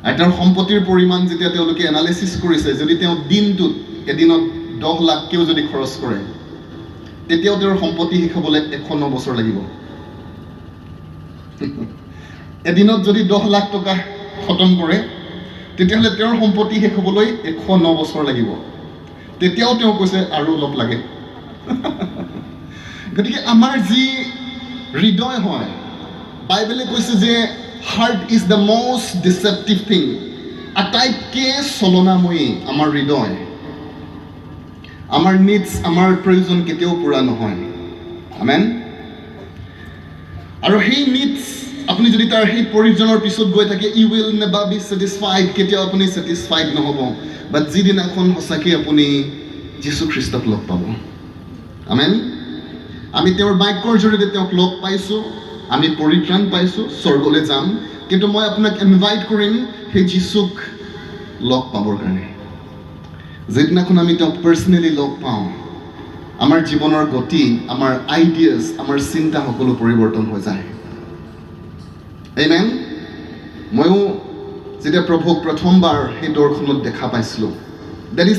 আৰু তেওঁৰ সম্পত্তিৰ পৰিমাণ যেতিয়া তেওঁলোকে এনালাইচিছ কৰিছে, যদি তেওঁ এদিনত 10 লাখকেও যদি খৰচ কৰে, তেতিয়াও তেওঁৰ সম্পত্তি শেষ হ'বলৈ 109 বছৰ লাগিব। এদিনত যদি 10 লাখ টকা খতম কৰে, তেতিয়াহ'লে তেওঁৰ সম্পত্তি শেষ হ'বলৈ 109 বছৰ লাগিব। তেতিয়াও তেওঁ কৈছে আৰু অলপ লাগে। গতিকে আমাৰ যি হৃদয় হয়, বাইবেলে কৈছে যে heart is the most deceptive thing. আটাইতকৈ চলনাময়ী আমাৰ হৃদয়। আমাৰ নিডছ, আমাৰ প্ৰয়োজন কেতিয়াও পূৰা নহয়। আমেন। আৰু সেই নিডছ আপুনি যদি তাৰ সেই প্ৰয়োজনৰ পিছত গৈ থাকে, you will never be satisfied, কেতিয়াও আপুনি ছেটিছফাইড নহ'ব। বাট যিদিনাখন সঁচাকৈ আপুনি যীশু খ্ৰীষ্টক লগ পাব। আমেন। আমি তেওঁৰ বাক্যৰ জৰিয়তে তেওঁক লগ পাইছোঁ, আমি পৰিত্ৰাণ পাইছোঁ, স্বৰ্গলৈ যাম। কিন্তু মই আপোনাক ইনভাইট কৰিম সেই যীশুক লগ পাবৰ কাৰণে। যিদিনাখন আমি তেওঁক পাৰ্চনেলি লগ পাওঁ, আমাৰ জীৱনৰ গতি, আমাৰ আইডিয়াছ, আমাৰ চিন্তা সকলো পৰিৱৰ্তন হৈ যায়। আমেন। ময়ো যেতিয়া প্ৰভুক প্ৰথমবাৰ সেই দৰ্শনত দেখা পাইছিলোঁ, that is